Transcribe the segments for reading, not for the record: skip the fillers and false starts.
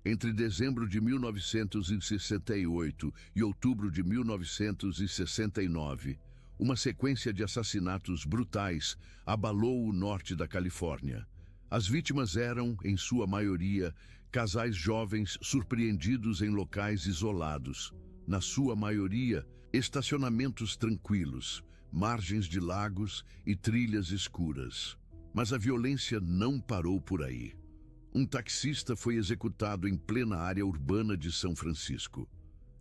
Entre dezembro de 1968 e outubro de 1969, uma sequência de assassinatos brutais abalou o norte da Califórnia. As vítimas eram, em sua maioria, casais jovens surpreendidos em locais isolados. Na sua maioria, estacionamentos tranquilos, margens de lagos e trilhas escuras. Mas a violência não parou por aí. Um taxista foi executado em plena área urbana de São Francisco.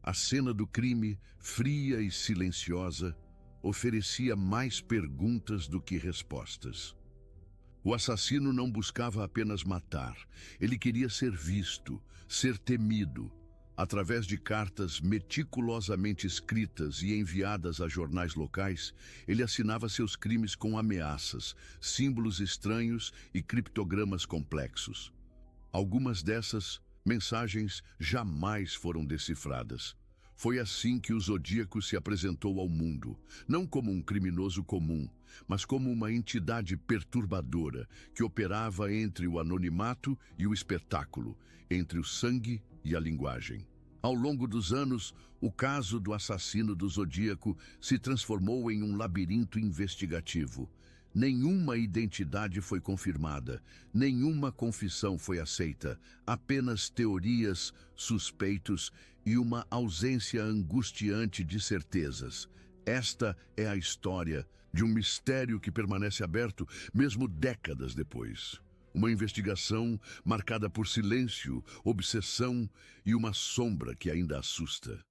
A cena do crime, fria e silenciosa, oferecia mais perguntas do que respostas. O assassino não buscava apenas matar, ele queria ser visto, ser temido. Através de cartas meticulosamente escritas e enviadas a jornais locais, ele assinava seus crimes com ameaças, símbolos estranhos e criptogramas complexos. Algumas dessas mensagens jamais foram decifradas. Foi assim que o Zodíaco se apresentou ao mundo, não como um criminoso comum, mas como uma entidade perturbadora que operava entre o anonimato e o espetáculo, entre o sangue e a linguagem. Ao longo dos anos, o caso do assassino do Zodíaco se transformou em um labirinto investigativo. Nenhuma identidade foi confirmada, nenhuma confissão foi aceita, apenas teorias, suspeitos e uma ausência angustiante de certezas. Esta é a história de um mistério que permanece aberto mesmo décadas depois. Uma investigação marcada por silêncio, obsessão e uma sombra que ainda assusta.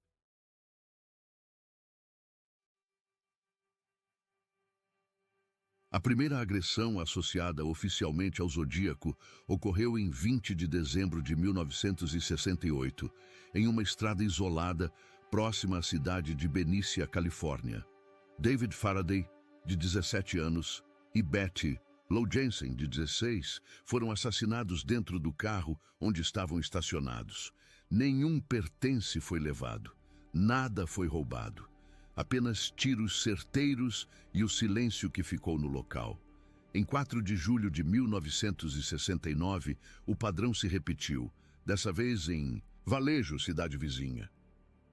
A primeira agressão associada oficialmente ao Zodíaco ocorreu em 20 de dezembro de 1968, em uma estrada isolada próxima à cidade de Benicia, Califórnia. David Faraday, de 17 anos, e Betty Lou Jensen, de 16, foram assassinados dentro do carro onde estavam estacionados. Nenhum pertence foi levado, nada foi roubado. Apenas tiros certeiros e o silêncio que ficou no local. Em 4 de julho de 1969, o padrão se repetiu, dessa vez em Valejo, cidade vizinha.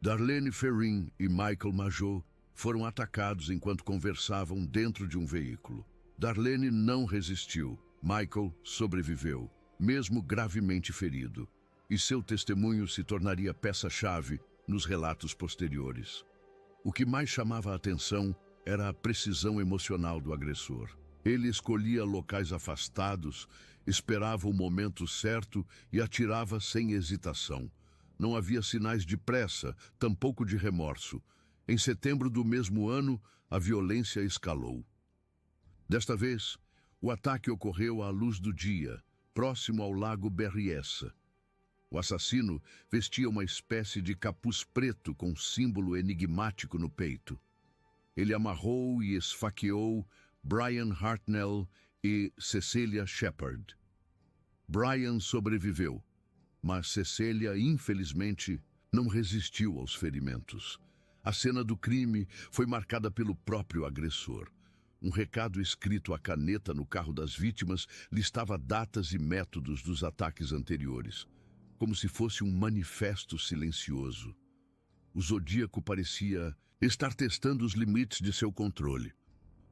Darlene Ferrin e Michael Majot foram atacados enquanto conversavam dentro de um veículo. Darlene não resistiu. Michael sobreviveu, mesmo gravemente ferido, e seu testemunho se tornaria peça-chave nos relatos posteriores. O que mais chamava a atenção era a precisão emocional do agressor. Ele escolhia locais afastados, esperava o momento certo e atirava sem hesitação. Não havia sinais de pressa, tampouco de remorso. Em setembro do mesmo ano, a violência escalou. Desta vez, o ataque ocorreu à luz do dia, próximo ao lago Berryessa. O assassino vestia uma espécie de capuz preto com símbolo enigmático no peito. Ele amarrou e esfaqueou Brian Hartnell e Cecelia Shepard. Brian sobreviveu, mas Cecelia, infelizmente, não resistiu aos ferimentos. A cena do crime foi marcada pelo próprio agressor. Um recado escrito à caneta no carro das vítimas listava datas e métodos dos ataques anteriores, como se fosse um manifesto silencioso. O Zodíaco parecia estar testando os limites de seu controle.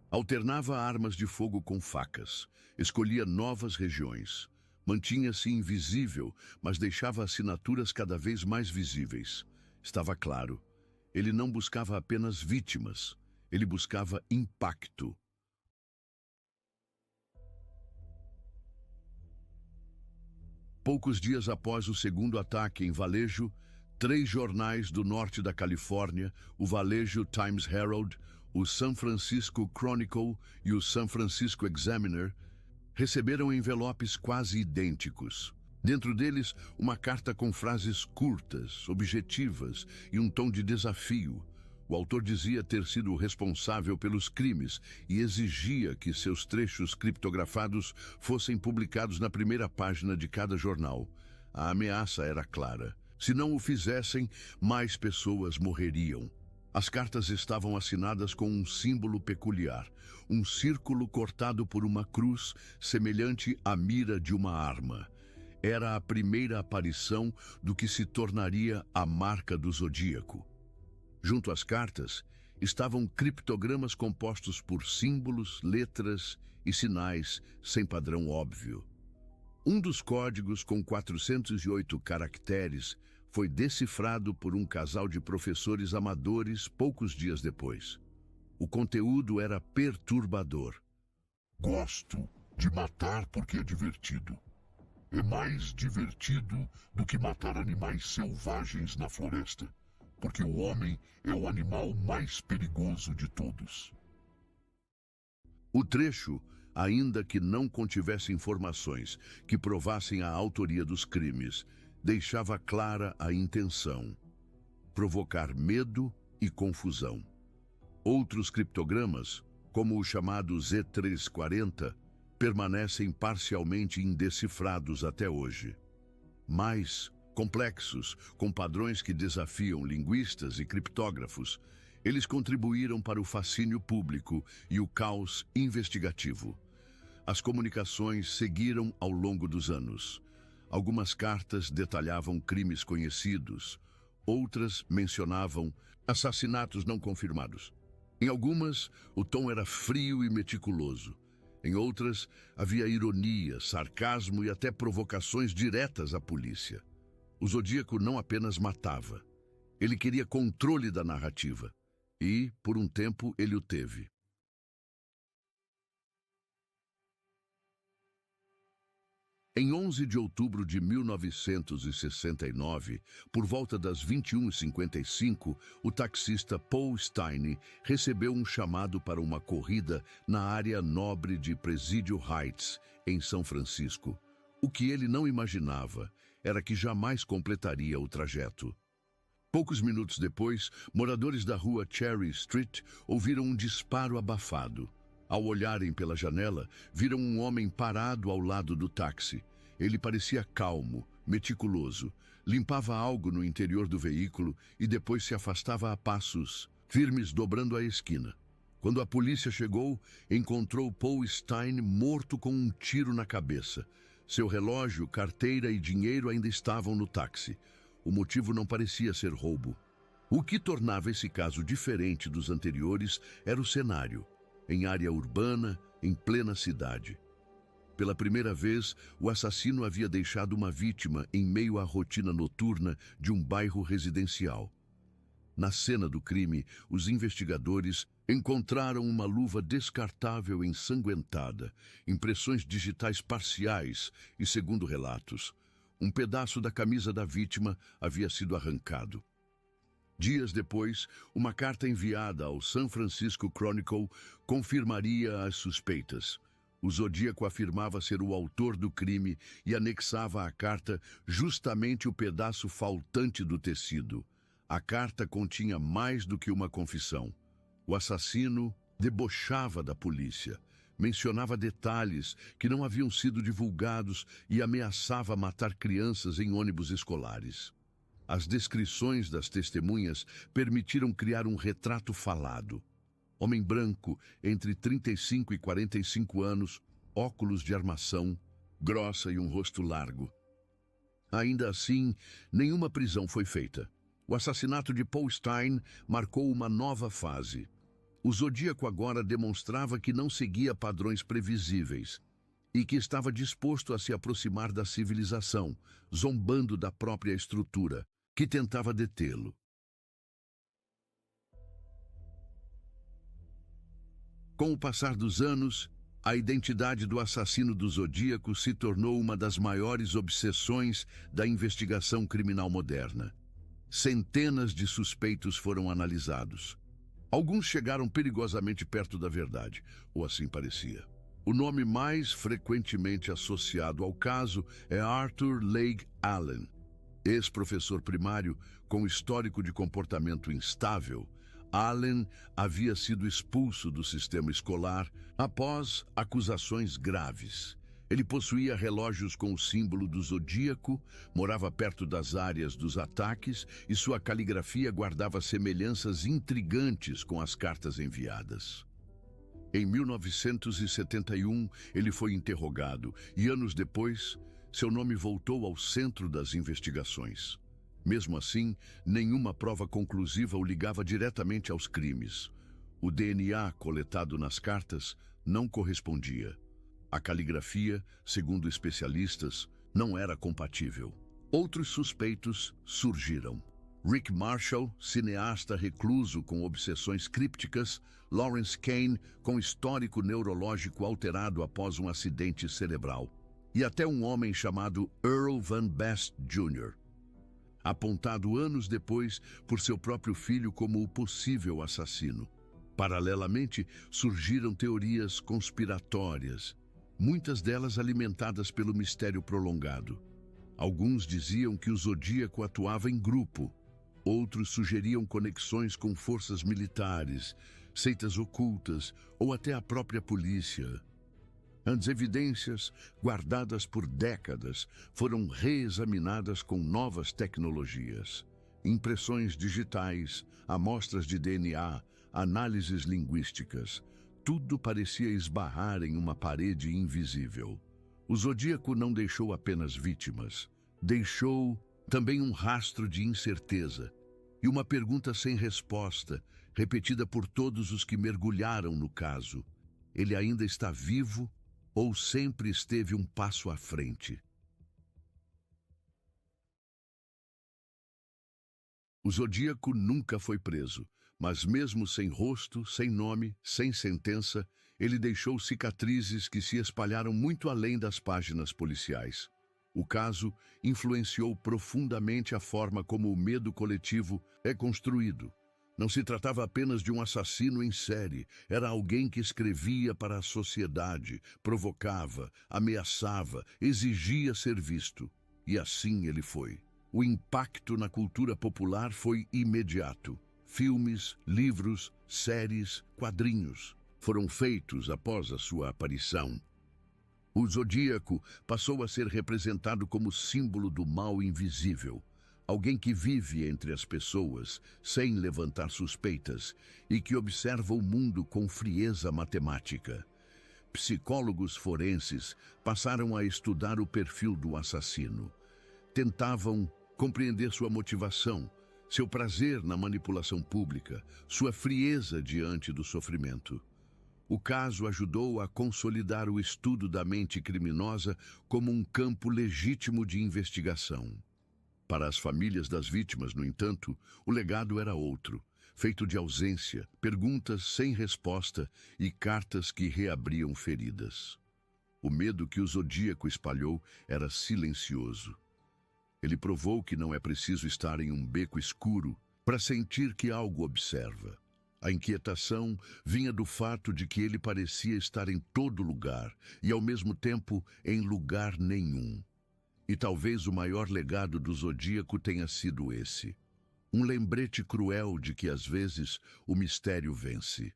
Alternava armas de fogo com facas, escolhia novas regiões, mantinha-se invisível, mas deixava assinaturas cada vez mais visíveis. Estava claro, ele não buscava apenas vítimas, ele buscava impacto. Poucos dias após o segundo ataque em Valejo, 3 jornais do norte da Califórnia, o Valejo Times Herald, o San Francisco Chronicle e o San Francisco Examiner, receberam envelopes quase idênticos. Dentro deles, uma carta com frases curtas, objetivas e um tom de desafio. O autor dizia ter sido o responsável pelos crimes e exigia que seus trechos criptografados fossem publicados na primeira página de cada jornal. A ameaça era clara. Se não o fizessem, mais pessoas morreriam. As cartas estavam assinadas com um símbolo peculiar, um círculo cortado por uma cruz semelhante à mira de uma arma. Era a primeira aparição do que se tornaria a marca do zodíaco. Junto às cartas estavam criptogramas compostos por símbolos, letras e sinais sem padrão óbvio. Um dos códigos, com 408 caracteres, foi decifrado por um casal de professores amadores poucos dias depois. O conteúdo era perturbador. Gosto de matar porque é divertido. É mais divertido do que matar animais selvagens na floresta, porque o homem é o animal mais perigoso de todos. O trecho, ainda que não contivesse informações que provassem a autoria dos crimes, deixava clara a intenção: provocar medo e confusão. Outros criptogramas, como o chamado Z340, permanecem parcialmente indecifrados até hoje. Mais complexos, com padrões que desafiam linguistas e criptógrafos, eles contribuíram para o fascínio público e o caos investigativo. As comunicações seguiram ao longo dos anos. Algumas cartas detalhavam crimes conhecidos, outras mencionavam assassinatos não confirmados. Em algumas, o tom era frio e meticuloso. Em outras, havia ironia, sarcasmo e até provocações diretas à polícia. O Zodíaco não apenas matava, ele queria controle da narrativa. E, por um tempo, ele o teve. Em 11 de outubro de 1969, por volta das 21h55, o taxista Paul Stine recebeu um chamado para uma corrida na área nobre de Presidio Heights, em São Francisco. O que ele não imaginava era que jamais completaria o trajeto. Poucos minutos depois, moradores da rua Cherry Street ouviram um disparo abafado. Ao olharem pela janela, viram um homem parado ao lado do táxi. Ele parecia calmo, meticuloso, limpava algo no interior do veículo e depois se afastava a passos firmes, dobrando a esquina. Quando a polícia chegou, encontrou Paul Stine morto com um tiro na cabeça. Seu relógio, carteira e dinheiro ainda estavam no táxi. O motivo não parecia ser roubo. O que tornava esse caso diferente dos anteriores era o cenário. Em área urbana, em plena cidade. Pela primeira vez, o assassino havia deixado uma vítima em meio à rotina noturna de um bairro residencial. Na cena do crime, os investigadores encontraram uma luva descartável ensanguentada, impressões digitais parciais e, segundo relatos, um pedaço da camisa da vítima havia sido arrancado. Dias depois, uma carta enviada ao San Francisco Chronicle confirmaria as suspeitas. O Zodíaco afirmava ser o autor do crime e anexava à carta justamente o pedaço faltante do tecido. A carta continha mais do que uma confissão. O assassino debochava da polícia, mencionava detalhes que não haviam sido divulgados e ameaçava matar crianças em ônibus escolares. As descrições das testemunhas permitiram criar um retrato falado. Homem branco, entre 35 e 45 anos, óculos de armação, grossa e um rosto largo. Ainda assim, nenhuma prisão foi feita. O assassinato de Paul Stine marcou uma nova fase. O Zodíaco agora demonstrava que não seguia padrões previsíveis e que estava disposto a se aproximar da civilização, zombando da própria estrutura, que tentava detê-lo. Com o passar dos anos, a identidade do assassino do Zodíaco se tornou uma das maiores obsessões da investigação criminal moderna. Centenas de suspeitos foram analisados. Alguns chegaram perigosamente perto da verdade, ou assim parecia. O nome mais frequentemente associado ao caso é Arthur Leigh Allen. Ex-professor primário com histórico de comportamento instável, Allen havia sido expulso do sistema escolar após acusações graves. Ele possuía relógios com o símbolo do Zodíaco, morava perto das áreas dos ataques e sua caligrafia guardava semelhanças intrigantes com as cartas enviadas. Em 1971, ele foi interrogado e, anos depois, seu nome voltou ao centro das investigações. Mesmo assim, nenhuma prova conclusiva o ligava diretamente aos crimes. O DNA coletado nas cartas não correspondia. A caligrafia, segundo especialistas, não era compatível. Outros suspeitos surgiram. Rick Marshall, cineasta recluso com obsessões crípticas, Lawrence Kane, com histórico neurológico alterado após um acidente cerebral, e até um homem chamado Earl Van Best Jr., apontado anos depois por seu próprio filho como o possível assassino. Paralelamente, surgiram teorias conspiratórias, muitas delas alimentadas pelo mistério prolongado. Alguns diziam que o Zodíaco atuava em grupo, outros sugeriam conexões com forças militares, seitas ocultas ou até a própria polícia. As evidências, guardadas por décadas, foram reexaminadas com novas tecnologias. Impressões digitais, amostras de DNA, análises linguísticas. Tudo parecia esbarrar em uma parede invisível. O Zodíaco não deixou apenas vítimas. Deixou também um rastro de incerteza e uma pergunta sem resposta, repetida por todos os que mergulharam no caso. Ele ainda está vivo ou sempre esteve um passo à frente? O Zodíaco nunca foi preso, mas mesmo sem rosto, sem nome, sem sentença, ele deixou cicatrizes que se espalharam muito além das páginas policiais. O caso influenciou profundamente a forma como o medo coletivo é construído. Não se tratava apenas de um assassino em série, era alguém que escrevia para a sociedade, provocava, ameaçava, exigia ser visto. E assim ele foi. O impacto na cultura popular foi imediato. Filmes, livros, séries, quadrinhos foram feitos após a sua aparição. O Zodíaco passou a ser representado como símbolo do mal invisível. Alguém que vive entre as pessoas, sem levantar suspeitas, e que observa o mundo com frieza matemática. Psicólogos forenses passaram a estudar o perfil do assassino. Tentavam compreender sua motivação, seu prazer na manipulação pública, sua frieza diante do sofrimento. O caso ajudou a consolidar o estudo da mente criminosa como um campo legítimo de investigação. Para as famílias das vítimas, no entanto, o legado era outro, feito de ausência, perguntas sem resposta e cartas que reabriam feridas. O medo que o Zodíaco espalhou era silencioso. Ele provou que não é preciso estar em um beco escuro para sentir que algo observa. A inquietação vinha do fato de que ele parecia estar em todo lugar e, ao mesmo tempo, em lugar nenhum. E talvez o maior legado do Zodíaco tenha sido esse. Um lembrete cruel de que, às vezes, o mistério vence.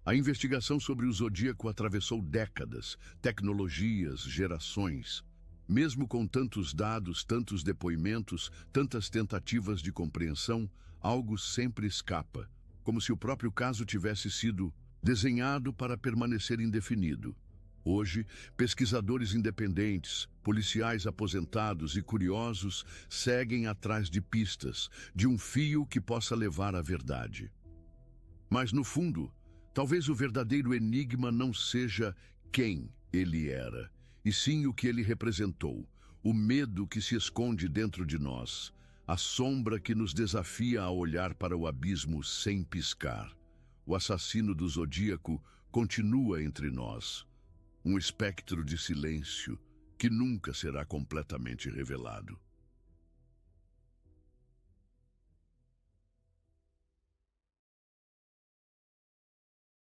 A investigação sobre o Zodíaco atravessou décadas, tecnologias, gerações. Mesmo com tantos dados, tantos depoimentos, tantas tentativas de compreensão, algo sempre escapa, como se o próprio caso tivesse sido desenhado para permanecer indefinido. Hoje, pesquisadores independentes, policiais aposentados e curiosos seguem atrás de pistas, de um fio que possa levar à verdade. Mas, no fundo, talvez o verdadeiro enigma não seja quem ele era, e sim o que ele representou, o medo que se esconde dentro de nós, a sombra que nos desafia a olhar para o abismo sem piscar. O assassino do Zodíaco continua entre nós, um espectro de silêncio que nunca será completamente revelado.